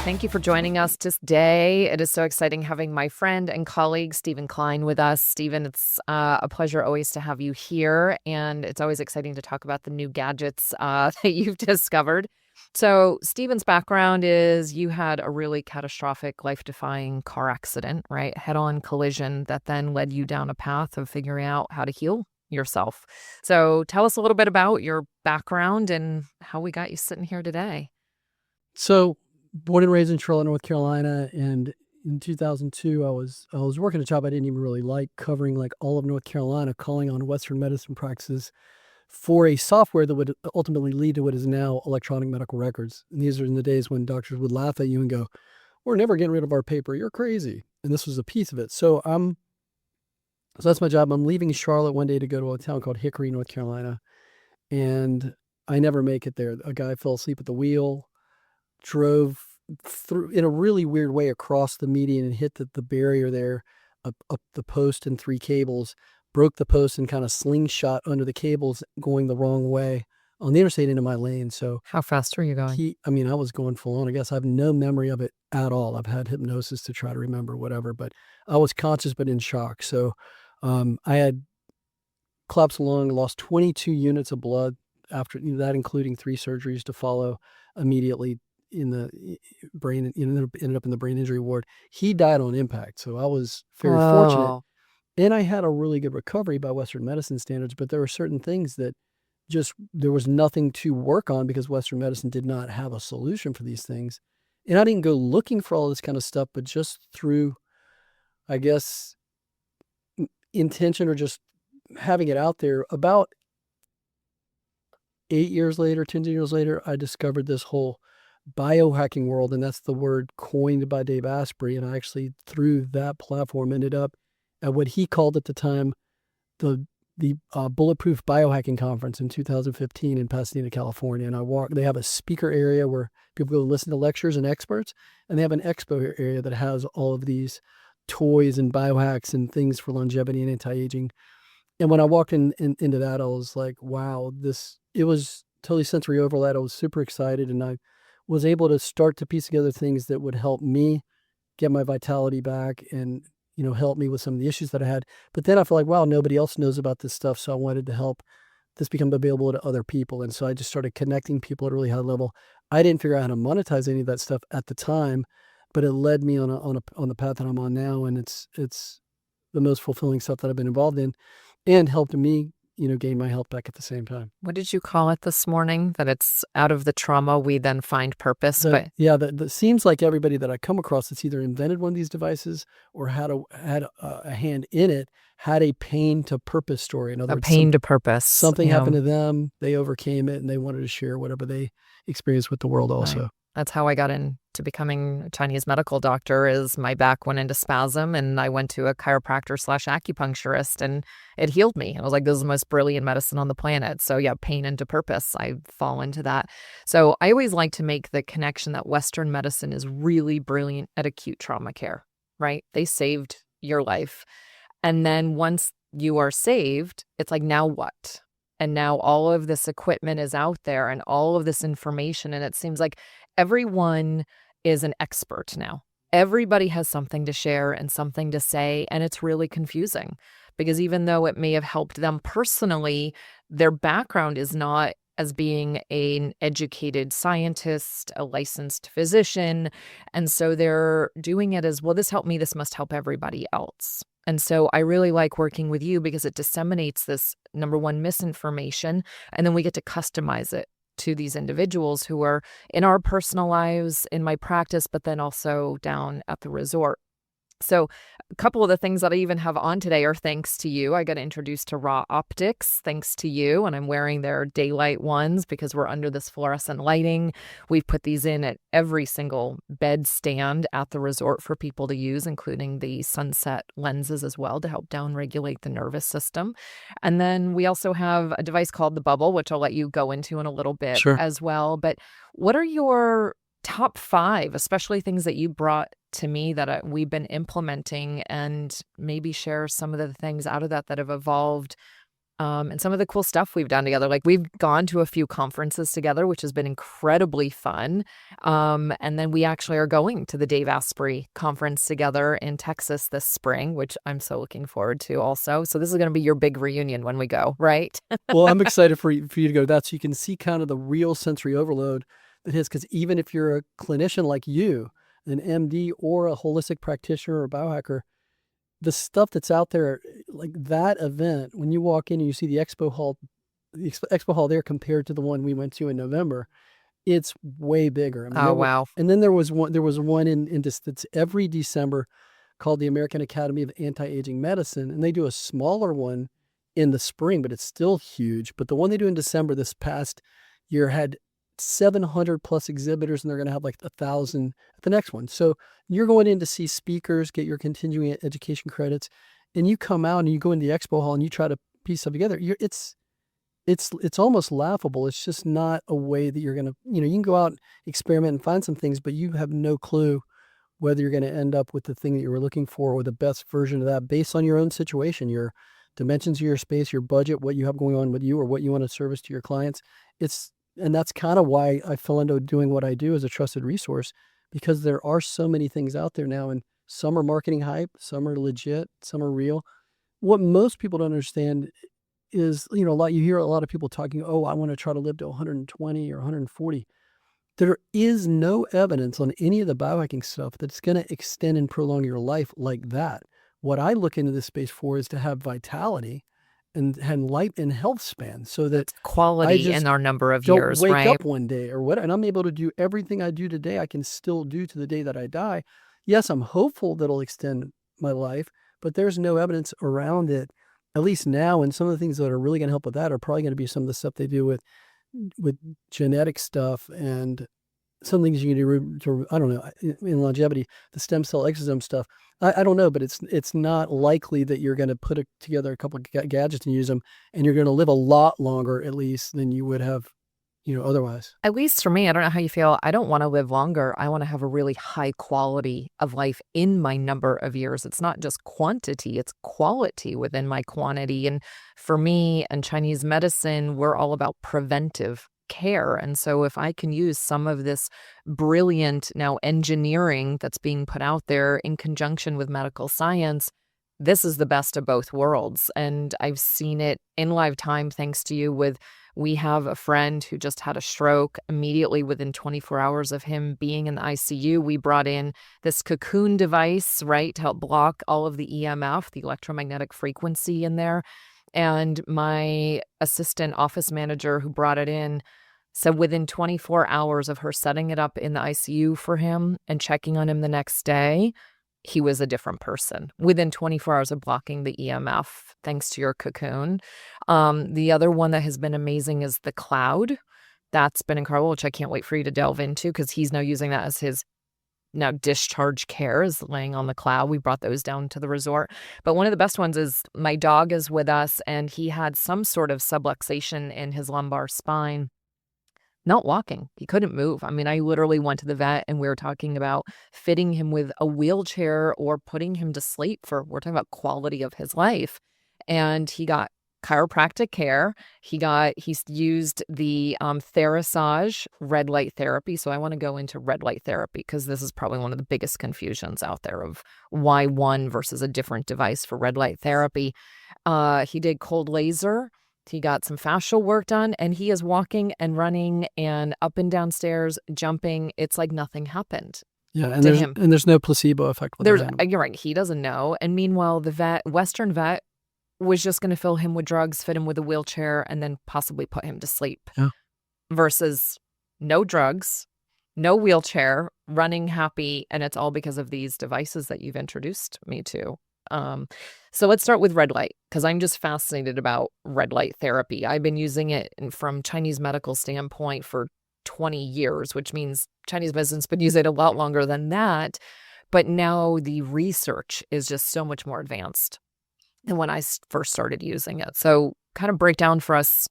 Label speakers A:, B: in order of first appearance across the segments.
A: Thank you for joining us today. It is so exciting having my friend and colleague, Steven Klein, with us. Steven, it's a pleasure always to have you here, and it's always exciting to talk about the new gadgets that you've discovered. So Steven's background is you had a really catastrophic, life-defying car accident, right? Head-on collision that then led you down a path of figuring out how to heal yourself. So tell us a little bit about your background and how we got you sitting here today.
B: So, born and raised in Charlotte, North Carolina, and in 2002, I was working a job I didn't even really like, covering like all of North Carolina, calling on Western medicine practices for a software that would ultimately lead to what is now electronic medical records. And these are in the days when doctors would laugh at you and go, "We're never getting rid of our paper. You're crazy." And this was a piece of it. So that's my job. I'm leaving Charlotte one day to go to a town called Hickory, North Carolina, and I never make it there. A guy fell asleep at the wheel, drove through in a really weird way across the median and hit the barrier there, up the post and three cables, broke the post and kind of slingshot under the cables going the wrong way on the interstate into my lane. So
A: How fast were you going?
B: I was going full on. I guess I have no memory of it at all. I've had hypnosis to try to remember whatever, but I was conscious but in shock. So I had collapsed lung, lost 22 units of blood after that, including 3 surgeries to follow immediately in the brain, ended up in the brain injury ward. He died on impact. So I was very fortunate.
A: Oh,
B: And I had a really good recovery by Western medicine standards, but there were certain things that there was nothing to work on because Western medicine did not have a solution for these things. And I didn't go looking for all this kind of stuff, but just through, I guess, intention or just having it out there. About 8 years later, 10 years later, I discovered this whole biohacking world, and that's the word coined by Dave Asprey. And I actually, through that platform, ended up at what he called at the time the Bulletproof Biohacking Conference in 2015 in Pasadena, California. And they have a speaker area where people go listen to lectures and experts, and they have an expo area that has all of these toys and biohacks and things for longevity and anti-aging. And when I walked into that, I was like, wow, it was totally sensory overload. I was super excited, and I was able to start to piece together things that would help me get my vitality back and, help me with some of the issues that I had. But then I felt like, wow, nobody else knows about this stuff. So I wanted to help this become available to other people. And so I just started connecting people at a really high level. I didn't figure out how to monetize any of that stuff at the time, but it led me on the path that I'm on now. And it's the most fulfilling stuff that I've been involved in, and helped me, gain my health back at the same time.
A: what did you call it this morning? That it's out of the trauma, we then find purpose. But
B: That seems like everybody that I come across that's either invented one of these devices or had a hand in it had a pain to purpose story. In other
A: a
B: words,
A: pain to purpose.
B: something happened to them, they overcame it, and they wanted to share whatever they experienced with the world also.
A: Right. That's how I got into becoming a Chinese medical doctor. Is my back went into spasm, and I went to a chiropractor / acupuncturist, and it healed me. I was like, this is the most brilliant medicine on the planet. So yeah, pain into purpose. I fall into that. So I always like to make the connection that Western medicine is really brilliant at acute trauma care, right? They saved your life. And then once you are saved, it's like, now what? And now all of this equipment is out there and all of this information. And it seems like everyone is an expert now. Everybody has something to share and something to say. And it's really confusing because even though it may have helped them personally, their background is not as being an educated scientist, a licensed physician. And so they're doing it as, well, this helped me, this must help everybody else. And so I really like working with you because it disseminates this, number one, misinformation, and then we get to customize it to these individuals who are in our personal lives, in my practice, but then also down at the resort. So a couple of the things that I even have on today are thanks to you. I got introduced to Raw Optics thanks to you, and I'm wearing their daylight ones because we're under this fluorescent lighting. We've put these in at every single bed stand at the resort for people to use, including the sunset lenses as well to help downregulate the nervous system. And then we also have a device called the Bubble, which I'll let you go into in a little bit as well. But what are your top 5, especially things that you brought to me that we've been implementing, and maybe share some of the things out of that have evolved And some of the cool stuff we've done together. Like we've gone to a few conferences together, which has been incredibly fun. And then we actually are going to the Dave Asprey conference together in Texas this spring, which I'm so looking forward to also. So this is going to be your big reunion when we go, right?
B: Well, I'm excited for you to go that so you can see kind of the real sensory overload that is, because even if you're a clinician like you, an MD or a holistic practitioner or biohacker, the stuff that's out there, like that event, when you walk in and you see the expo hall there compared to the one we went to in November, it's way bigger. I mean,
A: Oh, wow.
B: and then there was one in that's every December called the American Academy of Anti-Aging Medicine, and they do a smaller one in the spring, but it's still huge. But the one they do in December this past year had 700 plus exhibitors, and they're going to have like 1,000 at the next one. So you're going in to see speakers, get your continuing education credits, and you come out and you go into the expo hall and you try to piece stuff together. It's almost laughable. It's just not a way that you're going to, you can go out, experiment and find some things, but you have no clue whether you're going to end up with the thing that you were looking for or the best version of that based on your own situation, your dimensions of your space, your budget, what you have going on with you, or what you want to service to your clients. And that's kind of why I fell into doing what I do as a trusted resource, because there are so many things out there now, and some are marketing hype, some are legit, some are real. What most people don't understand is, you hear a lot of people talking, oh, I want to try to live to 120 or 140. There is no evidence on any of the biohacking stuff that's going to extend and prolong your life like that. What I look into this space for is to have vitality and life and health span, so that
A: It's quality in our number of years,
B: wake
A: right?
B: up one day or what, and I'm able to do everything I do today, I can still do to the day that I die. Yes, I'm hopeful that it'll extend my life, but there's no evidence around it, at least now. And some of the things that are really going to help with that are probably going to be some of the stuff they do with genetic stuff, and some things you can do to, I don't know, in longevity, the stem cell exosome stuff. I don't know, but it's not likely that you're going to put together a couple of gadgets and use them, and you're going to live a lot longer, at least, than you would have, otherwise.
A: At least for me, I don't know how you feel. I don't want to live longer. I want to have a really high quality of life in my number of years. It's not just quantity, it's quality within my quantity. And for me and Chinese medicine, we're all about preventive care. And so if I can use some of this brilliant now engineering that's being put out there in conjunction with medical science, this is the best of both worlds. And I've seen it in live time thanks to you. We have a friend who just had a stroke. Immediately within 24 hours of him being in the ICU, we brought in this cocoon device, right, to help block all of the EMF, the electromagnetic frequency in there. And my assistant office manager who brought it in said within 24 hours of her setting it up in the ICU for him and checking on him the next day, he was a different person within 24 hours of blocking the EMF, thanks to your cocoon. The other one that has been amazing is the cloud. That's been incredible, which I can't wait for you to delve into, because he's now using that as his now discharge care, is laying on the cloud. We brought those down to the resort. But one of the best ones is my dog is with us, and he had some sort of subluxation in his lumbar spine. Not walking. He couldn't move. I mean, I literally went to the vet and we were talking about fitting him with a wheelchair or putting him to sleep we're talking about quality of his life. And he got chiropractic care. He's used the Therapies red light therapy. So I want to go into red light therapy because this is probably one of the biggest confusions out there of why one versus a different device for red light therapy. He did cold laser. He got some fascial work done, and he is walking and running and up and down stairs, jumping. It's like nothing happened.
B: Yeah, and
A: to him.
B: There's no placebo effect with that.
A: You're right. He doesn't know. And meanwhile, the Western vet was just going to fill him with drugs, fit him with a wheelchair, and then possibly put him to sleep.
B: Yeah.
A: Versus no drugs, no wheelchair, running happy, and it's all because of these devices that you've introduced me to. So let's start with red light, because I'm just fascinated about red light therapy. I've been using it from Chinese medical standpoint for 20 years, which means Chinese medicine's been using it a lot longer than that. But now the research is just so much more advanced than when I first started using it. So kind of break down for us,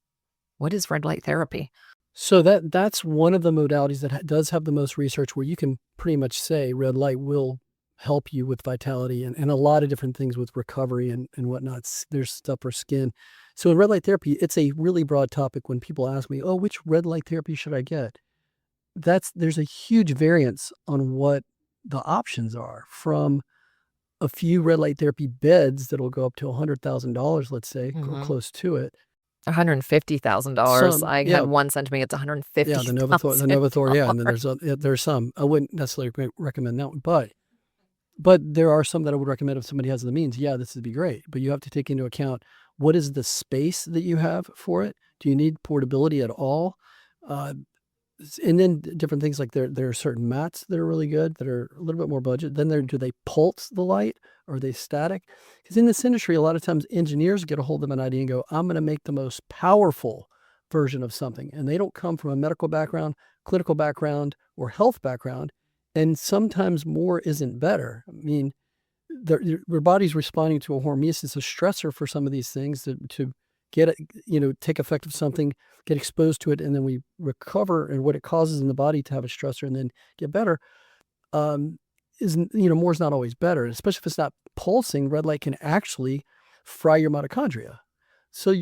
A: what is red light therapy?
B: So that's one of the modalities that does have the most research, where you can pretty much say red light will help you with vitality and a lot of different things with recovery and whatnot. There's stuff for skin. So in red light therapy, it's a really broad topic. When people ask me, oh, which red light therapy should I get? There's a huge variance on what the options are, from a few red light therapy beds that'll go up to $100,000, let's say, or close to it.
A: $150,000. I had one sent to me. It's $150,000.
B: Yeah, the Novathor. Yeah, and then there's some. I wouldn't necessarily recommend that one, but there are some that I would recommend if somebody has the means. Yeah, this would be great, but you have to take into account, what is the space that you have for it? Do you need portability at all? And then different things like there are certain mats that are really good that are a little bit more budget. Then do they pulse the light, or are they static? Because in this industry, a lot of times engineers get a hold of an idea and go, I'm going to make the most powerful version of something. And they don't come from a medical background, clinical background, or health background. And sometimes more isn't better. I mean, your body's responding to a hormesis, a stressor for some of these things to get it, take effect of something, get exposed to it, and then we recover, and what it causes in the body to have a stressor and then get better, more is not always better, especially if it's not pulsing. Red light can actually fry your mitochondria. So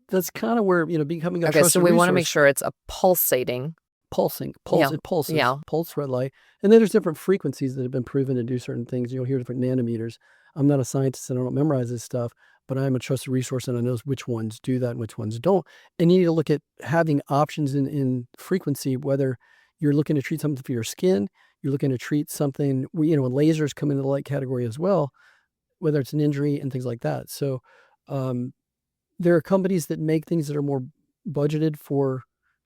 B: that's kind of where, becoming a trusted
A: so we want to
B: resource.
A: make sure it's a pulsing.
B: Pulsing.
A: Yeah.
B: It pulses.
A: Yeah.
B: Pulse red light. And then there's different frequencies that have been proven to do certain things. You'll hear different nanometers. I'm not a scientist and I don't memorize this stuff, but I'm a trusted resource and I know which ones do that and which ones don't. And you need to look at having options in frequency, whether you're looking to treat something for your skin, you're looking to treat something, when lasers come into the light category as well, whether it's an injury and things like that. So there are companies that make things that are more budgeted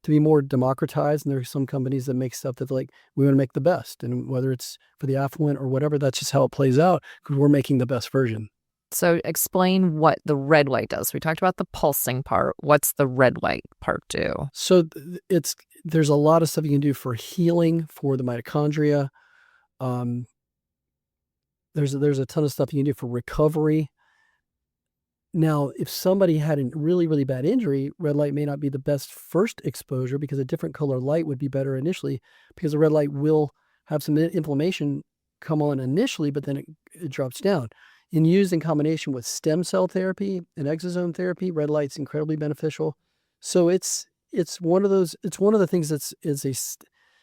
B: to be more democratized. And there are some companies that make stuff that, like, we want to make the best. And whether it's for the affluent or whatever, that's just how it plays out, because we're making the best version.
A: So explain what the red light does. We talked about the pulsing part. What's the red light part do?
B: So there's a lot of stuff you can do for healing for the mitochondria. There's a ton of stuff you can do for recovery. Now, if somebody had a really, really bad injury, red light may not be the best first exposure, because a different color light would be better initially, because the red light will have some inflammation come on initially, but then it drops down. And used in combination with stem cell therapy and exosome therapy, red light's incredibly beneficial. So it's one of the things that's is a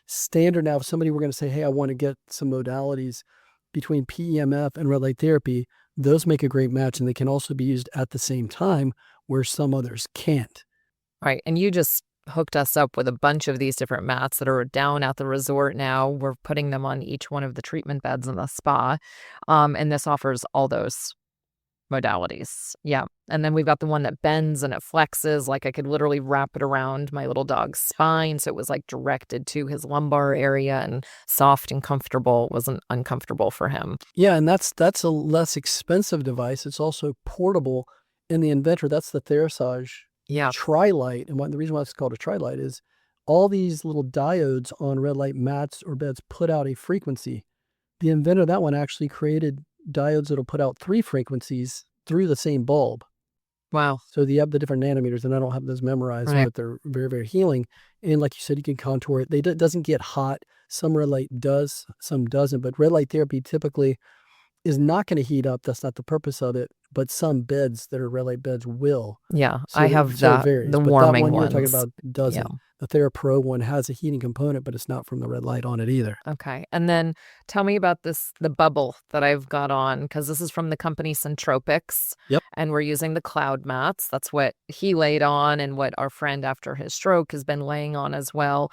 B: standard now. If somebody were going to say, hey, I want to get some modalities between PEMF and red light therapy, those make a great match, and they can also be used at the same time where some others can't.
A: Right. And you just hooked us up with a bunch of these different mats that are down at the resort now. We're putting them on each one of the treatment beds in the spa. And this offers all those modalities. Yeah. And then we've got the one that bends and it flexes. Like, I could literally wrap it around my little dog's spine. So it was like directed to his lumbar area and soft and comfortable. It wasn't uncomfortable for him.
B: Yeah. And that's a less expensive device. It's also portable. And the inventor, that's the Therapies Tri-Light. And the reason why it's called a Tri-Light is all these little diodes on red light mats or beds put out a frequency. The inventor of that one actually created diodes that'll put out 3 frequencies through the same bulb.
A: Wow.
B: So you have the different nanometers, and I don't have those memorized,
A: right.
B: But they're very, very healing. And like you said, you can contour it. It doesn't get hot. Some red light does, some doesn't. But red light therapy typically is not going to heat up. That's not the purpose of it. But some beds that are red light beds will.
A: Yeah,
B: so
A: I have the warming
B: that one
A: ones.
B: You're talking about doesn't. Yeah. The TheraPro one has a heating component, but it's not from the red light on it either.
A: Okay. And then tell me about the bubble that I've got on, because this is from the company Centropics.
B: Yep.
A: And we're using the cloud mats. That's what he laid on and what our friend after his stroke has been laying on as well.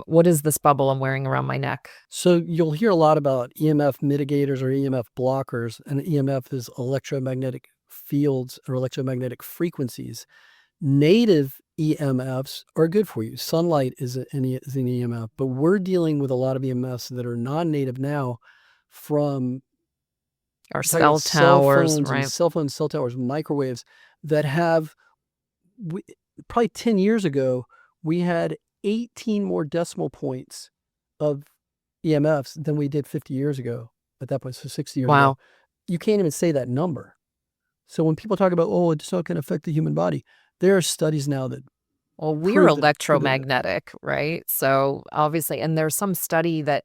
A: What is this bubble I'm wearing around my neck?
B: So you'll hear a lot about EMF mitigators or EMF blockers, and EMF is electromagnetic fields or electromagnetic frequencies. Native EMFs are good for you. Sunlight is an EMF, but we're dealing with a lot of EMFs that are non-native now from
A: our cell towers,
B: right? Cell phones, cell towers, microwaves that have, probably 10 years ago, we had 18 more decimal points of EMFs than we did 50 years ago at that point, so 60 years ago. You can't even say that number. So when people talk about, it's not going to affect the human body, there are studies now that
A: we're electromagnetic, right? So obviously, and there's some study that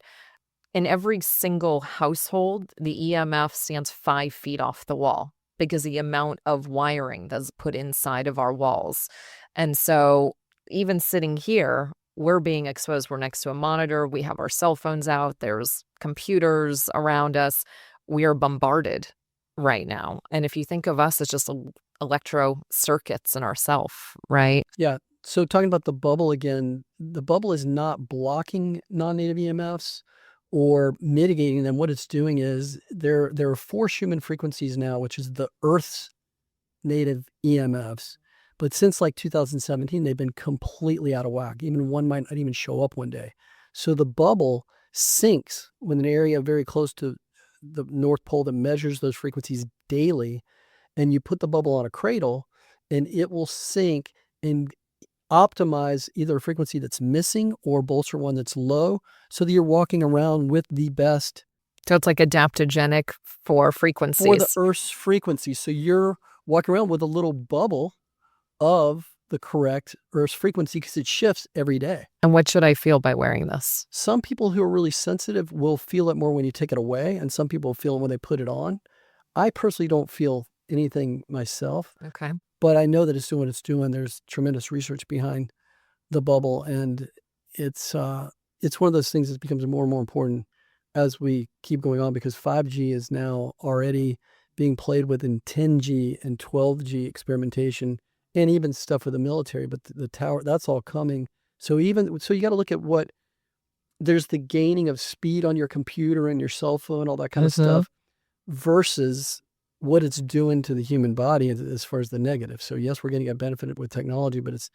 A: In every single household, the EMF stands 5 feet off the wall because the amount of wiring that's put inside of our walls. And so even sitting here, we're being exposed. We're next to a monitor. We have our cell phones out. There's computers around us. We are bombarded right now. And if you think of us as just electro circuits in ourself, right?
B: Yeah. So talking about the bubble again, the bubble is not blocking non-native EMFs or mitigating them. What it's doing is there are 4 Schumann frequencies now, which is the Earth's native EMFs. But since like 2017, they've been completely out of whack. Even one might not even show up one day. So the bubble syncs with an area very close to the North Pole that measures those frequencies daily. And you put the bubble on a cradle and it will sync and optimize either a frequency that's missing or bolster one that's low so that you're walking around with the best.
A: So it's like adaptogenic for frequencies.
B: For the Earth's frequency. So you're walking around with a little bubble of the correct Earth's frequency because it shifts every day.
A: And what should I feel by wearing this?
B: Some people who are really sensitive will feel it more when you take it away, and some people feel it when they put it on. I personally don't feel anything myself.
A: Okay.
B: But I know that it's doing what it's doing. There's tremendous research behind the bubble, and it's one of those things that becomes more and more important as we keep going on because 5G is now already being played with in 10G and 12G experimentation and even stuff for the military. But the tower, that's all coming. So you got to look at what there's the gaining of speed on your computer and your cell phone, all that kind of stuff, versus what it's doing to the human body as far as the negative. So yes, we're getting a benefit with technology, but it's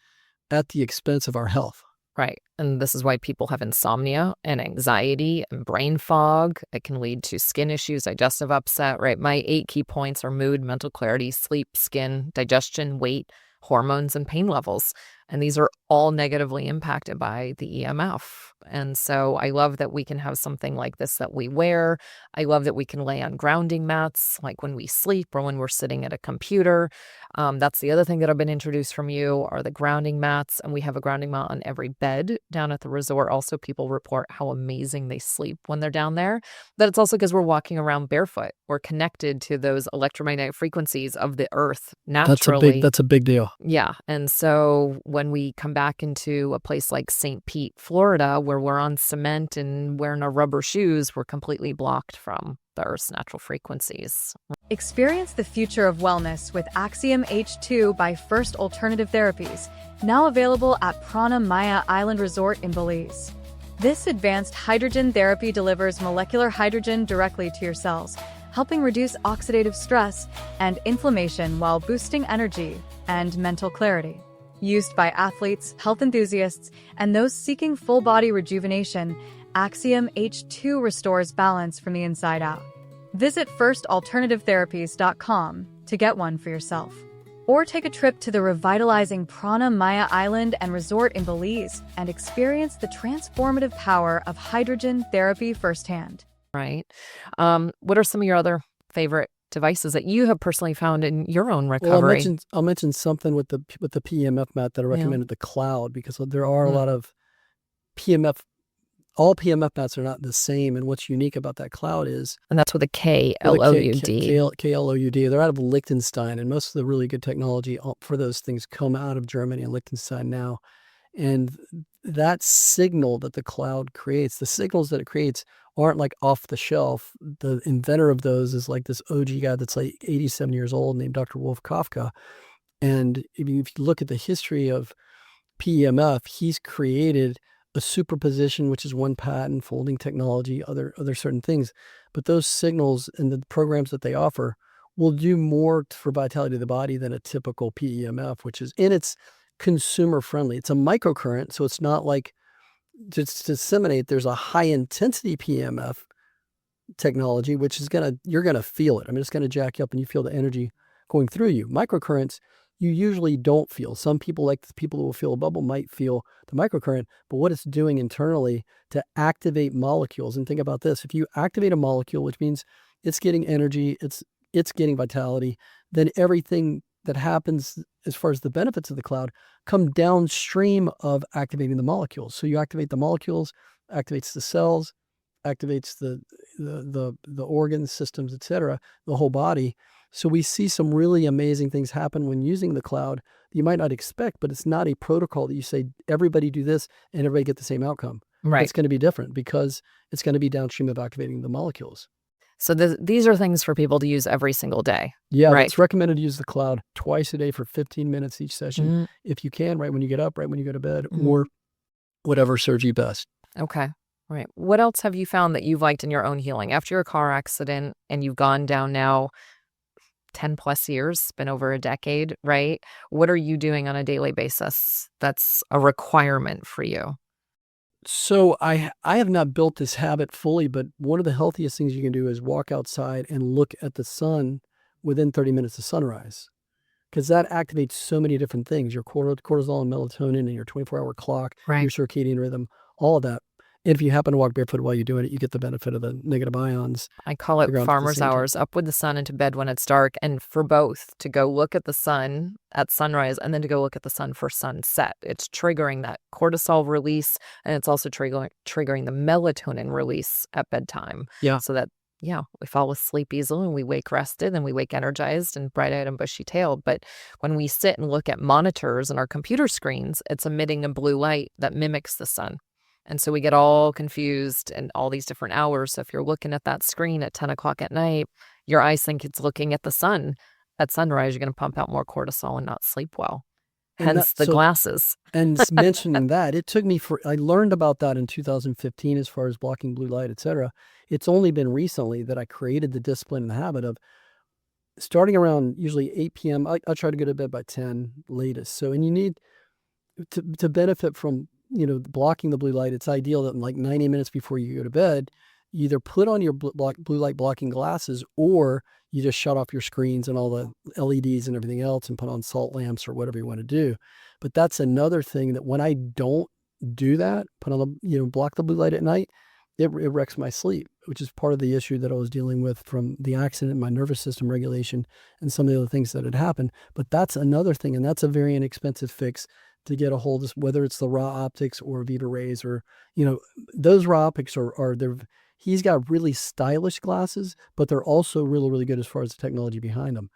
B: at the expense of our health.
A: Right. And this is why people have insomnia and anxiety and brain fog. It can lead to skin issues, digestive upset, right? My 8 key points are mood, mental clarity, sleep, skin, digestion, weight, hormones, and pain levels. And these are all negatively impacted by the EMF. And so I love that we can have something like this that we wear. I love that we can lay on grounding mats, like when we sleep or when we're sitting at a computer. That's the other thing that I've been introduced from you are the grounding mats. And we have a grounding mat on every bed down at the resort. Also, people report how amazing they sleep when they're down there. But it's also because we're walking around barefoot. We're connected to those electromagnetic frequencies of the earth naturally.
B: That's a big deal.
A: Yeah. And so when we come back into a place like St. Pete, Florida, where we're on cement and wearing our rubber shoes, we're completely blocked from the Earth's natural frequencies.
C: Experience the future of wellness with Axiom H2 by First Alternative Therapies, now available at Prana Maya Island Resort in Belize. This advanced hydrogen therapy delivers molecular hydrogen directly to your cells, helping reduce oxidative stress and inflammation while boosting energy and mental clarity. Used by athletes, health enthusiasts, and those seeking full-body rejuvenation, Axiom H2 restores balance from the inside out. Visit firstalternativetherapy.com to get one for yourself. Or take a trip to the revitalizing Prana Maya Island and Resort in Belize and experience the transformative power of hydrogen therapy firsthand.
A: Right. What are some of your other favorite devices that you have personally found in your own recovery?
B: Well, I'll mention something with the PEMF mat that I recommended, the Cloud, because there are a lot of PEMF. All PEMF mats are not the same, and what's unique about that Cloud is,
A: and that's with a K-L-O-U-D.
B: K-L-O-U-D. They're out of Liechtenstein, and most of the really good technology for those things come out of Germany and Liechtenstein now. And that signal that the Cloud creates, the signals that it creates aren't like off the shelf. The inventor of those is like this OG guy that's like 87 years old named Dr. Wolf Kafka. And if you look at the history of PEMF, he's created a superposition, which is one patent, folding technology, other certain things. But those signals and the programs that they offer will do more for vitality of the body than a typical PEMF, which is, and it's consumer friendly. It's a microcurrent, so it's not like just to disseminate. There's a high intensity PEMF technology, which is you're gonna feel it. I mean, it's gonna jack you up and you feel the energy going through you. Microcurrents, you usually don't feel. Some people, like the people who will feel a bubble, might feel the microcurrent, but what it's doing internally to activate molecules. And think about this, if you activate a molecule, which means it's getting energy, it's getting vitality, then everything that happens as far as the benefits of the Cloud come downstream of activating the molecules. So you activate the molecules, activates the cells, activates the organs, systems, etc., the whole body. So we see some really amazing things happen when using the cloud you might not expect, but it's not a protocol that you say everybody do this and everybody get the same outcome.
A: Right.
B: It's going to be different because it's going to be downstream of activating the molecules.
A: So these are things for people to use every single day.
B: Yeah,
A: right.
B: It's recommended to use the cloud twice a day for 15 minutes each session, if you can, right when you get up, right when you go to bed, or whatever serves you best.
A: Okay. Right. What else have you found that you've liked in your own healing after your car accident and you've gone down now 10 plus years, been over a decade, right? What are you doing on a daily basis that's a requirement for you?
B: So I have not built this habit fully, but one of the healthiest things you can do is walk outside and look at the sun within 30 minutes of sunrise, because that activates so many different things, your cortisol and melatonin and your 24-hour clock, your circadian rhythm, all of that. And if you happen to walk barefoot while you're doing it, you get the benefit of the negative ions.
A: I call it farmer's hours, up with the sun and to bed when it's dark. And for both, to go look at the sun at sunrise and then to go look at the sun for sunset. It's triggering that cortisol release, and it's also triggering the melatonin release at bedtime.
B: Yeah.
A: So that, we fall asleep easily and we wake rested and we wake energized and bright-eyed and bushy-tailed. But when we sit and look at monitors and our computer screens, it's emitting a blue light that mimics the sun. And so we get all confused and all these different hours. So if you're looking at that screen at 10 o'clock at night, your eyes think it's looking at the sun. At sunrise, you're going to pump out more cortisol and not sleep well. Hence the glasses.
B: And mentioning that, it took me I learned about that in 2015 as far as blocking blue light, etc. It's only been recently that I created the discipline and the habit of starting around usually 8 p.m. I try to go to bed by 10 latest. So, and you need to benefit from blocking the blue light. It's ideal that like 90 minutes before you go to bed, you either put on your blue light blocking glasses, or you just shut off your screens and all the LEDs and everything else and put on salt lamps or whatever you want to do. But that's another thing that when I don't do that, put on block the blue light at night, it wrecks my sleep, which is part of the issue that I was dealing with from the accident, my nervous system regulation, and some of the other things that had happened. But that's another thing, and that's a very inexpensive fix to get a hold of, whether it's the raw optics or Viva Rays, or those raw optics are he's got really stylish glasses, but they're also really, really good as far as the technology behind them.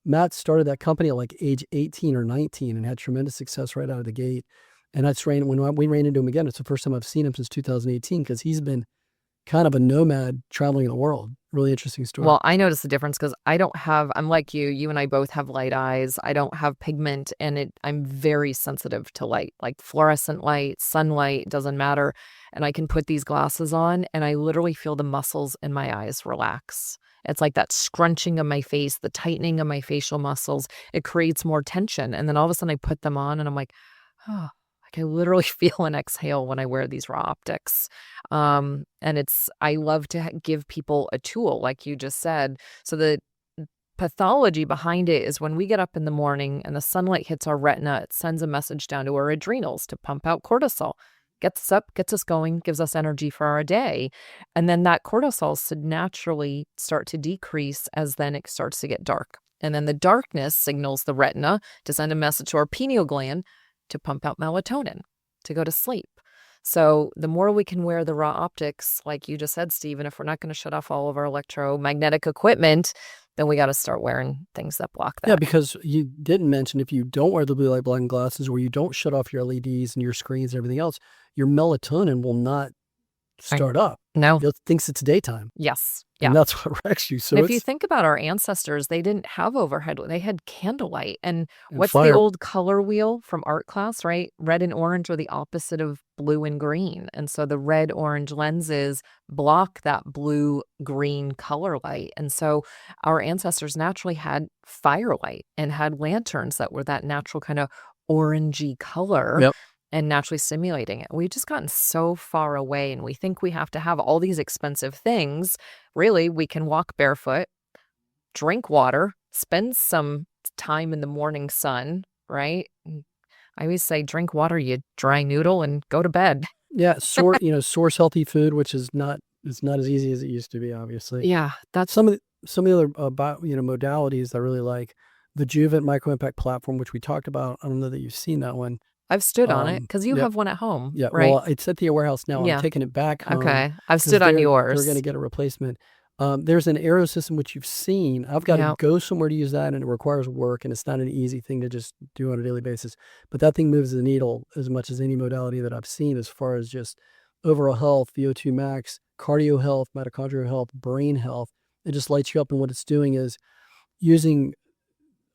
B: Matt started that company at like age 18 or 19 and had tremendous success right out of the gate. And when we ran into him again, it's the first time I've seen him since 2018, because he's been kind of a nomad traveling the world. Really interesting story.
A: Well, I noticed the difference because I'm like you and I both have light eyes. I don't have pigment, and I'm very sensitive to light, like fluorescent light, sunlight, doesn't matter. And I can put these glasses on and I literally feel the muscles in my eyes relax. It's like that scrunching of my face, the tightening of my facial muscles. It creates more tension. And then all of a sudden I put them on and I'm like, oh, I literally feel an exhale when I wear these raw optics. And I love to give people a tool, like you just said. So the pathology behind it is when we get up in the morning and the sunlight hits our retina, it sends a message down to our adrenals to pump out cortisol. Gets us up, gets us going, gives us energy for our day. And then that cortisol should naturally start to decrease as then it starts to get dark. And then the darkness signals the retina to send a message to our pineal gland to pump out melatonin, to go to sleep. So the more we can wear the raw optics, like you just said, Steven, if we're not going to shut off all of our electromagnetic equipment, then we got to start wearing things that block that.
B: Yeah, because you didn't mention, if you don't wear the blue light blocking glasses, or you don't shut off your LEDs and your screens and everything else, your melatonin will not start up.
A: No.
B: It thinks it's daytime.
A: Yes.
B: And that's what wrecks you. So
A: if you think about our ancestors, they didn't have overhead. They had candlelight. And what's
B: fire.
A: The old color wheel from art class, right? Red and orange are the opposite of blue and green. And so the red orange lenses block that blue green color light. And so our ancestors naturally had firelight and had lanterns that were that natural kind of orangey color.
B: Yep.
A: And naturally stimulating it. We've just gotten so far away, and we think we have to have all these expensive things. Really, we can walk barefoot, drink water, spend some time in the morning sun, right? I always say drink water, you dry noodle, and go to bed.
B: Yeah, source healthy food, which is not as easy as it used to be, obviously.
A: Yeah, that's
B: some of the other modalities I really like. The Juvent micro impact platform, which we talked about. I don't know that you've seen that one.
A: I've stood on it because you have one at home,
B: Yeah,
A: right?
B: well, it's at the warehouse now.
A: Yeah.
B: I'm taking it back home.
A: Okay. I've
B: 'cause
A: stood on
B: they're
A: yours.
B: going to get a replacement. There's an Aero system which you've seen. I've got to
A: Yeah.
B: go somewhere to use that, and it requires work, and it's not an easy thing to just do on a daily basis. But that thing moves the needle as much as any modality that I've seen as far as just overall health, VO2 max, cardio health, mitochondrial health, brain health. It just lights you up, and what it's doing is using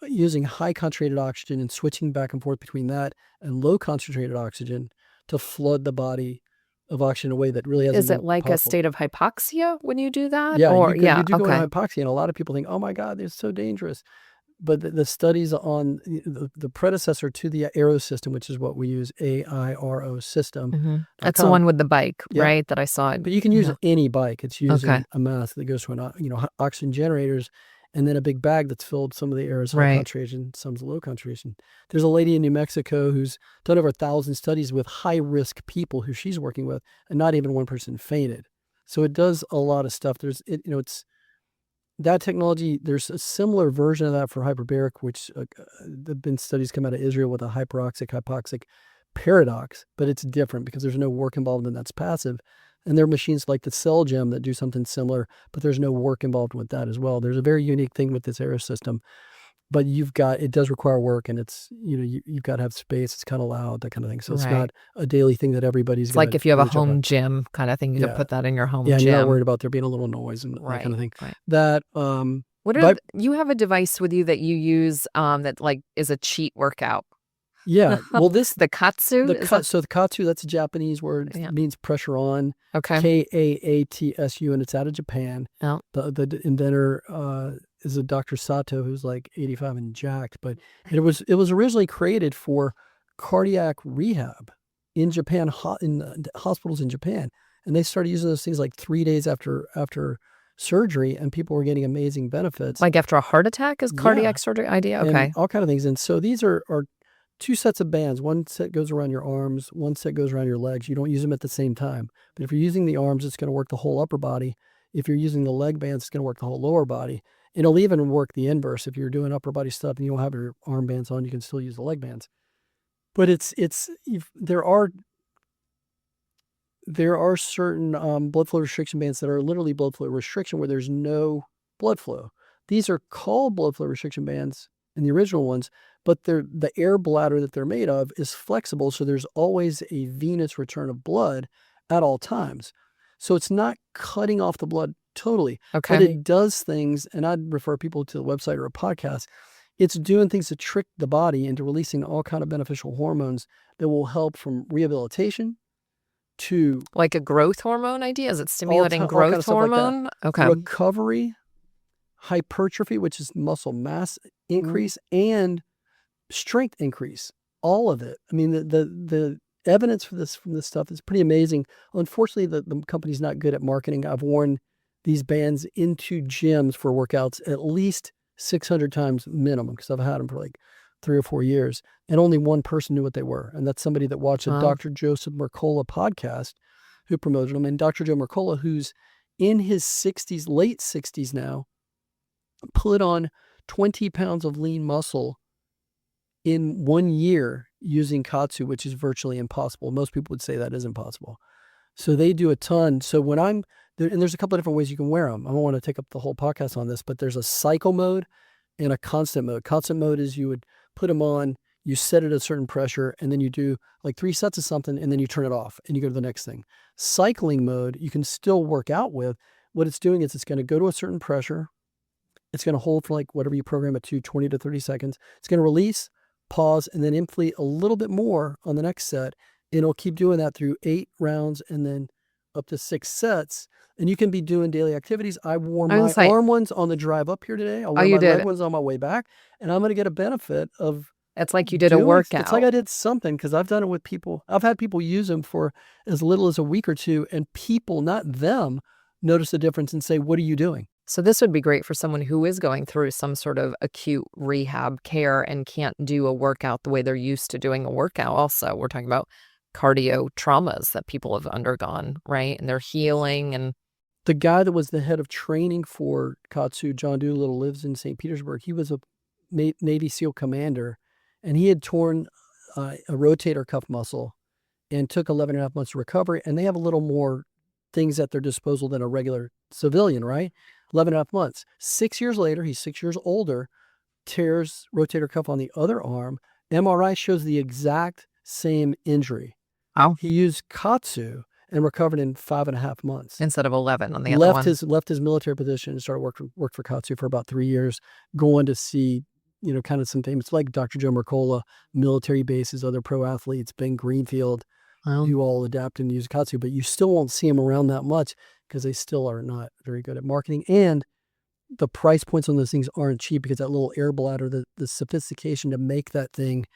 B: high concentrated oxygen and switching back and forth between that and low concentrated oxygen to flood the body of oxygen in a way that really hasn't
A: Is
B: been
A: it like a
B: possible.
A: state of hypoxia when you do that?
B: Yeah,
A: Or
B: you do go into hypoxia, and a lot of people think, oh my God, they're so dangerous. But the studies on the predecessor to the Aero system, which is what we use, AIRO system.
A: That's the one with the bike,
B: Yeah.
A: right? That I saw.
B: But you can use any bike. It's using
A: Okay.
B: a mask that goes to oxygen generators, and then a big bag that's filled. Some of the air is high
A: Right.
B: concentration, some's low concentration. There's a lady in New Mexico who's done over 1,000 studies with high risk people who she's working with, and not even one person fainted. So it does a lot of stuff. It's that technology. There's a similar version of that for hyperbaric, which there've been studies come out of Israel with a hypoxic paradox, but it's different because there's no work involved and that's passive. And there are machines like the Cell Gem that do something similar, but there's no work involved with that as well. There's a very unique thing with this Aero system, but it does require work, and it's, you've got to have space. It's kind of loud, that kind of thing. So it's not a daily thing that everybody's
A: It's
B: going to.
A: like if you have a home gym kind of thing, you can put that in your home
B: Yeah,
A: gym.
B: you're not worried about there being a little noise and that kind of thing.
A: Right.
B: That
A: you have a device with you that you use that like is a cheat workout.
B: Yeah. Well,
A: the Katsu.
B: So the Katsu, that's a Japanese word. It means pressure on.
A: Okay.
B: KAATSU, and it's out of Japan.
A: Yeah.
B: The inventor is a Dr. Sato, who's like 85 and jacked. But it was originally created for cardiac rehab in Japan, in hospitals in Japan, and they started using those things like 3 days after surgery, and people were getting amazing benefits.
A: Like after a heart attack is cardiac surgery idea. Okay.
B: And all kind of things. And so these are 2 sets of bands. One set goes around your arms, one set goes around your legs. You don't use them at the same time. But if you're using the arms, it's going to work the whole upper body. If you're using the leg bands, it's going to work the whole lower body. It'll even work the inverse. If you're doing upper body stuff and you don't have your arm bands on, you can still use the leg bands. But there are certain blood flow restriction bands that are literally blood flow restriction where there's no blood flow. These are called blood flow restriction bands in the original ones, but the air bladder that they're made of is flexible, so there's always a venous return of blood at all times. So it's not cutting off the blood totally, but it does things, and I'd refer people to the website or a podcast. It's doing things to trick the body into releasing all kind of beneficial hormones that will help from rehabilitation to
A: like a growth hormone idea. Is it stimulating growth
B: kind of
A: hormone?
B: Like recovery, hypertrophy, which is muscle mass increase, and strength increase. All of it. I mean, the evidence from this stuff is pretty amazing. Unfortunately, the company's not good at marketing. I've worn these bands into gyms for workouts at least 600 times minimum, because I've had them for like 3 or 4 years, and only one person knew what they were, and that's somebody that watched a Dr. Joseph Mercola podcast who promoted them. And Dr. Joe Mercola, who's in his 60s, late 60s now, put on 20 pounds of lean muscle in 1 year using Katsu, which is virtually impossible. Most people would say that is impossible. So they do a ton. So when I'm there, and there's a couple of different ways you can wear them. I don't want to take up the whole podcast on this, but there's a cycle mode and a constant mode. Constant mode is you would put them on, you set it at a certain pressure, and then you do like 3 sets of something, and then you turn it off and you go to the next thing. Cycling mode, you can still work out with. What it's doing is it's going to go to a certain pressure. It's going to hold for like whatever you program it to, 20 to 30 seconds. It's going to release, pause, and then inflate a little bit more on the next set. And it'll keep doing that through 8 rounds and then up to 6 sets. And you can be doing daily activities. I wore my arm ones on the drive up here today. I wore my leg ones on my way back. And I'm going to get a benefit of...
A: It's like you did a workout.
B: It's like I did something, because I've done it with people. I've had people use them for as little as a week or two, and people, not them, notice the difference and say, what are you doing?
A: So this would be great for someone who is going through some sort of acute rehab care and can't do a workout the way they're used to doing a workout. Also, we're talking about cardio traumas that people have undergone, right? And they're healing. And
B: the guy that was the head of training for Katsu, John Doolittle, lives in St. Petersburg. He was a Navy SEAL commander, and he had torn a rotator cuff muscle and took 11 and a half months to recover. And they have a little more things at their disposal than a regular civilian, right? 11 and a half months. 6 years later, he's 6 years older, tears rotator cuff on the other arm. MRI shows the exact same injury.
A: Oh.
B: He used Katsu and recovered in 5.5 months.
A: Instead of 11 on the other one.
B: Left his military position and started worked for Katsu for about 3 years, going to see, kind of some famous, like Dr. Joe Mercola, military bases, other pro athletes, Ben Greenfield, who all adapt and use Katsu, but you still won't see them around that much because they still are not very good at marketing. And the price points on those things aren't cheap because that little air bladder, the sophistication to make that thing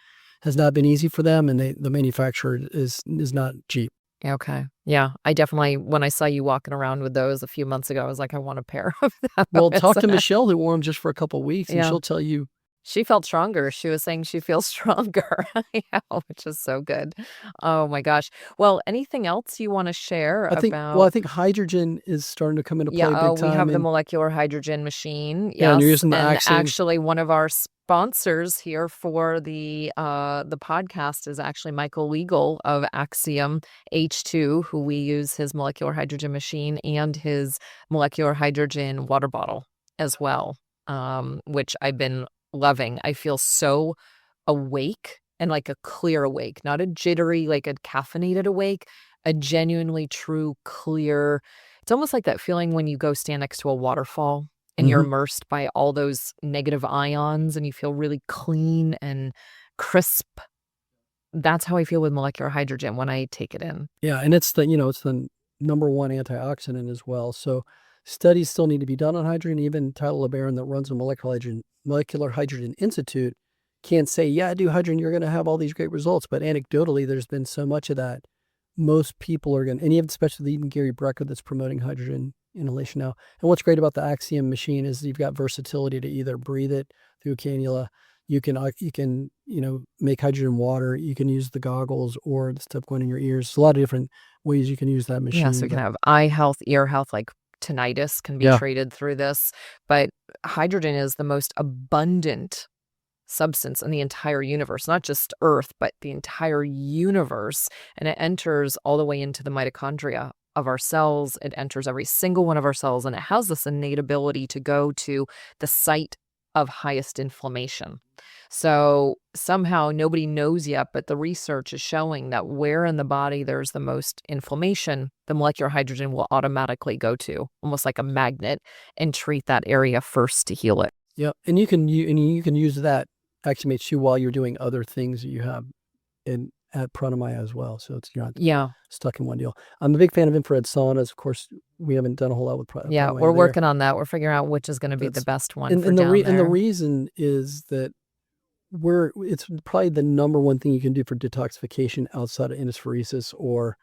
B: has not been easy for them, and the manufacturer is not cheap.
A: Okay. Yeah. I definitely, when I saw you walking around with those a few months ago, I was like, I want a pair of them.
B: Well, talk to Michelle, who wore them just for a couple of weeks, and she'll tell you.
A: She felt stronger. She was saying she feels stronger, which is so good. Oh my gosh. Well, anything else you want to share about?
B: I think hydrogen is starting to come into play big time.
A: We have the molecular hydrogen machine.
B: Yeah, and you're using the
A: and
B: Axiom.
A: Actually, one of our sponsors here for the podcast is actually Michael Legal of Axiom H2, who we use his molecular hydrogen machine and his molecular hydrogen water bottle as well, which I've been loving. I feel so awake, and like a clear awake, not a jittery, like a caffeinated awake, a genuinely true, clear. It's almost like that feeling when you go stand next to a waterfall and you're immersed by all those negative ions and you feel really clean and crisp. That's how I feel with molecular hydrogen when I take it in.
B: Yeah, and it's the number one antioxidant as well. So studies still need to be done on hydrogen. Even Tyler LeBaron, that runs the Molecular Hydrogen Institute, can't say, yeah, do hydrogen, you're going to have all these great results. But anecdotally, there's been so much of that. Most people are going to, and especially even Gary Brecker that's promoting hydrogen inhalation now. And what's great about the Axiom machine is you've got versatility to either breathe it through a cannula. You can make hydrogen water. You can use the goggles or the stuff going in your ears. There's a lot of different ways you can use that machine.
A: Yeah, so you can have eye health, ear health, like tinnitus can be treated through this. But hydrogen is the most abundant substance in the entire universe, not just Earth, but the entire universe. And it enters all the way into the mitochondria of our cells. It enters every single one of our cells, and it has this innate ability to go to the site of highest inflammation. So somehow nobody knows yet, but the research is showing that where in the body there's the most inflammation, the molecular hydrogen will automatically go to, almost like a magnet, and treat that area first to heal it.
B: Yeah, and you can use that Axiom H2 while you're doing other things that you have at Prana Maya as well. So you're not stuck in one deal. I'm a big fan of infrared saunas. Of course, we haven't done a whole lot with Prana Maya.
A: We're working on that. We're figuring out which is going to be the best one for down there.
B: And the reason is that it's probably the number one thing you can do for detoxification outside of intaphoresis or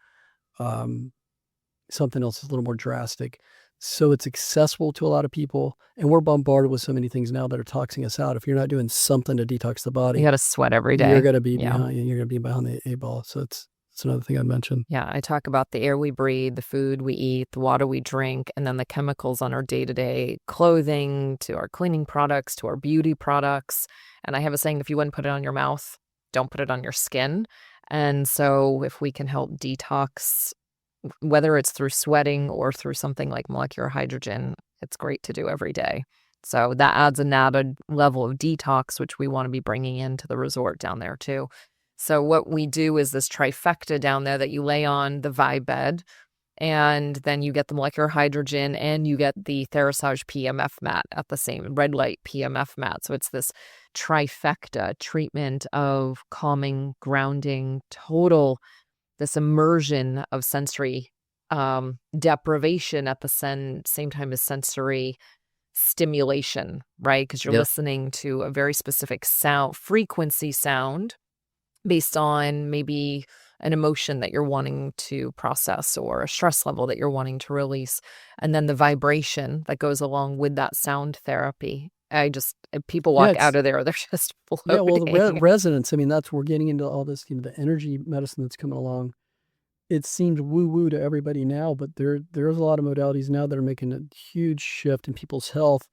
B: something else that's a little more drastic. So it's accessible to a lot of people, and we're bombarded with so many things now that are toxing us out. If you're not doing something to detox the body,
A: you got to sweat every day.
B: You're going to be behind the eight ball. So it's another thing I mentioned.
A: Yeah, I talk about the air we breathe, the food we eat, the water we drink, and then the chemicals on our day-to-day clothing, to our cleaning products, to our beauty products. And I have a saying, if you wouldn't put it on your mouth, don't put it on your skin. And so if we can help detox, whether it's through sweating or through something like molecular hydrogen, it's great to do every day. So that adds an added level of detox, which we want to be bringing into the resort down there too. So what we do is this trifecta down there that you lay on the vibe bed, and then you get the molecular hydrogen and you get the Therapies PEMF mat at the same red light PEMF mat. So it's this trifecta treatment of calming, grounding, total, this immersion of sensory deprivation at the same time as sensory stimulation, right? Because you're listening to a very specific frequency sound based on maybe an emotion that you're wanting to process or a stress level that you're wanting to release. And then the vibration that goes along with that sound therapy. People walk out of there, they're just floating.
B: Yeah, well, the resonance, that's we're getting into all this, the energy medicine that's coming along. It seems woo-woo to everybody now, but there's a lot of modalities now that are making a huge shift in people's health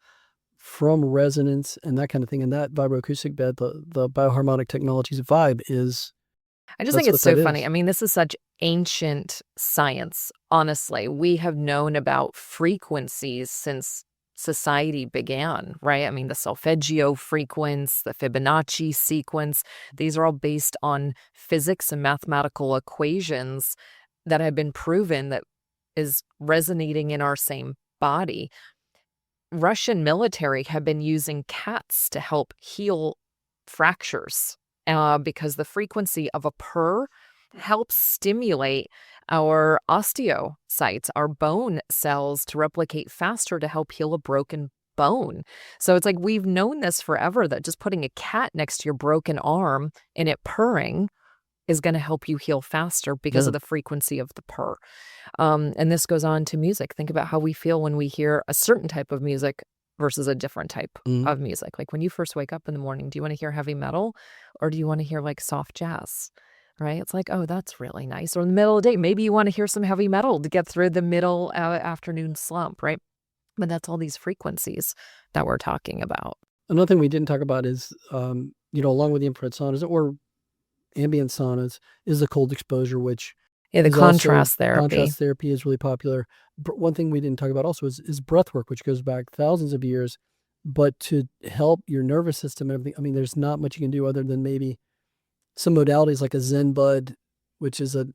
B: from resonance and that kind of thing. And that vibroacoustic bed, the bioharmonic technologies vibe, is
A: I just think
B: That's
A: it's
B: what
A: so
B: that
A: funny.
B: is.
A: I mean, this is such ancient science, honestly. We have known about frequencies since society began, right? I mean, the solfeggio frequency, the Fibonacci sequence, these are all based on physics and mathematical equations that have been proven that is resonating in our same body. Russian military have been using cats to help heal fractures because the frequency of a purr helps stimulate our osteocytes, our bone cells, to replicate faster to help heal a broken bone. So it's like we've known this forever, that just putting a cat next to your broken arm and it purring is going to help you heal faster because
B: Yeah.
A: of the frequency of the purr. And this goes on to music. Think about how we feel when we hear a certain type of music versus a different type
B: Mhm.
A: of music. Like when you first wake up in the morning, do you want to hear heavy metal or do you want to hear like soft jazz? Right? It's like, oh, that's really nice. Or in the middle of the day, maybe you want to hear some heavy metal to get through the middle afternoon slump, right? But that's all these frequencies that we're talking about.
B: Another thing we didn't talk about is, along with the infrared saunas or ambient saunas, is the cold exposure, which
A: Yeah, the
B: is also
A: contrast therapy.
B: contrast therapy is really popular. One thing we didn't talk about also is breath work, which goes back thousands of years, but to help your nervous system and everything. I mean, there's not much you can do other than maybe some modalities like a Zen bud, which is a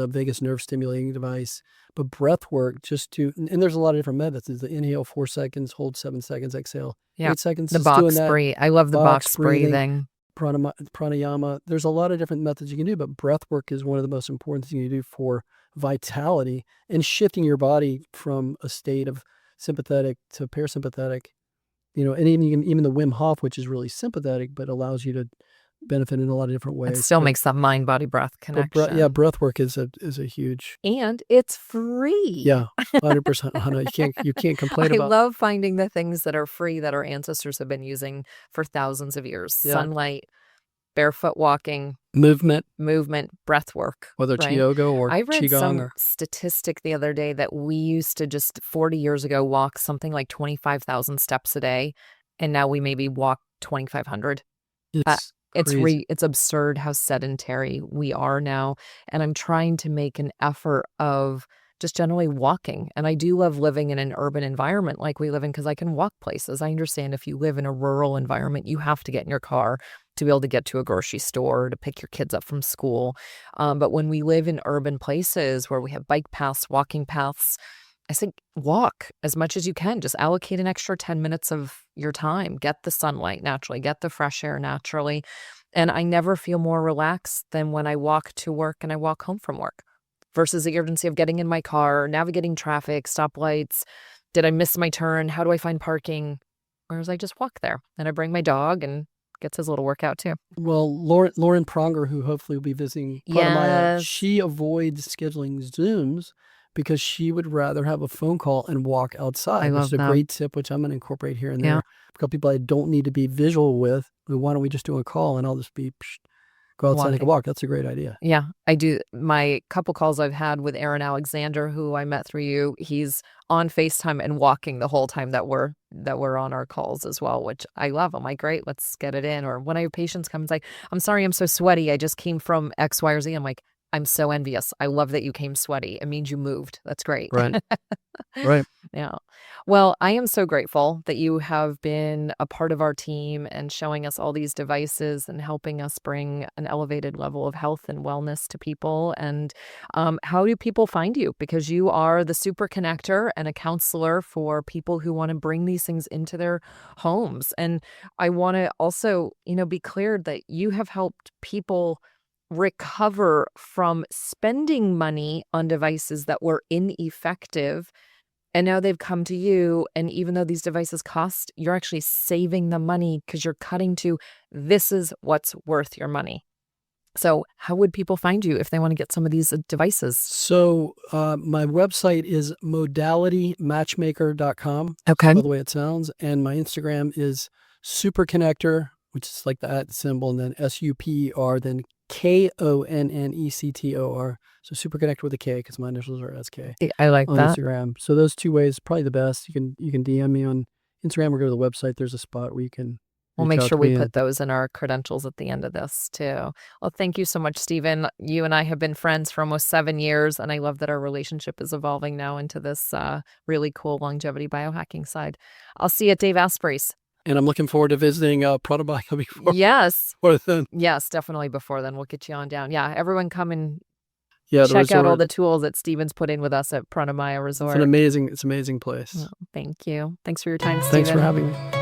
B: vagus nerve stimulating device. But breath work, and there's a lot of different methods. Is the inhale 4 seconds, hold 7 seconds, exhale
A: Yeah.
B: 8 seconds.
A: The
B: Just doing
A: box
B: that.
A: breathe. I love the box breathing.
B: Pranayama. There's a lot of different methods you can do, but breath work is one of the most important things you do for vitality and shifting your body from a state of sympathetic to parasympathetic. And even the Wim Hof, which is really sympathetic, but allows you to benefit in a lot of different ways.
A: It still makes that mind body breath connection.
B: Breath work is a huge,
A: and it's free.
B: yeah, 100%. Hannah, you can't complain
A: I
B: about.
A: love finding the things that are free that our ancestors have been using for thousands of years.
B: Yeah.
A: Sunlight, barefoot walking,
B: movement,
A: breath work.
B: whether it's
A: right?
B: yoga or
A: I read
B: qigong
A: some
B: or
A: statistic the other day that we used to just 40 years ago walk something like 25,000 steps a day, and now we maybe walk 2,500.
B: it's crazy.
A: It's absurd how sedentary we are now, and I'm trying to make an effort of just generally walking. And I do love living in an urban environment like we live in because I can walk places. I understand if you live in a rural environment, you have to get in your car to be able to get to a grocery store, to pick your kids up from school. But when we live in urban places where we have bike paths, walking paths, I think walk as much as you can. Just allocate an extra 10 minutes of your time. Get the sunlight naturally, get the fresh air naturally. And I never feel more relaxed than when I walk to work and I walk home from work versus the urgency of getting in my car, navigating traffic, stoplights. Did I miss my turn? How do I find parking? Whereas I just walk there and I bring my dog and gets his little workout too.
B: Well, Lauren Pronger, who hopefully will be visiting Prana Maya,
A: Yes.
B: she avoids scheduling Zooms because she would rather have a phone call and walk outside.
A: I
B: Which
A: love
B: is a
A: that.
B: great tip, which I'm going to incorporate here and
A: Yeah.
B: there. A couple people I don't need to be visual with. Why don't we just do a call and I'll just go outside and take a
A: Walking.
B: walk? That's a great idea.
A: Yeah, I do. My couple calls I've had with Aaron Alexander, who I met through you, he's on FaceTime and walking the whole time that we're on our calls as well, which I love. I'm like, great, let's get it in. Or when I have patients come, it's like, I'm sorry, I'm so sweaty. I just came from X, Y, or Z. I'm like, I'm so envious. I love that you came sweaty. It means you moved. That's great.
B: Right. Right.
A: Yeah. Well, I am so grateful that you have been a part of our team and showing us all these devices and helping us bring an elevated level of health and wellness to people. And how do people find you? Because you are the super connector and a counselor for people who want to bring these things into their homes. And I want to also, be clear that you have helped people recover from spending money on devices that were ineffective. And now they've come to you, and even though these devices cost, you're actually saving them money because you're cutting to this is what's worth your money. So how would people find you if they want to get some of these devices?
B: So my website is modalitymatchmaker.com.
A: Okay.
B: By the way it sounds. And my Instagram is superconnector, which is like the @ symbol, and then SUPER, then KONNECTOR. So superconnector with a K because my initials are SK.
A: I like
B: on
A: that.
B: Instagram. So those two ways probably the best. You can DM me on Instagram or go to the website. There's a spot where you can
A: We'll
B: reach
A: make
B: out
A: sure
B: to
A: we
B: me.
A: put those in our credentials at the end of this too. Well, thank you so much, Steven. You and I have been friends for almost 7 years, and I love that our relationship is evolving now into this really cool longevity biohacking side. I'll see you at Dave Asprey's.
B: And I'm looking forward to visiting Prana Maya before
A: Yes.
B: then.
A: Yes, definitely before then. We'll get you on down. Yeah, everyone come and
B: The
A: check out all
B: resort,
A: the tools that Steven's put in with us at Prana Maya
B: it's
A: Resort.
B: an amazing place.
A: Well, thank you. Thanks for your time, Steven.
B: Thanks for having me.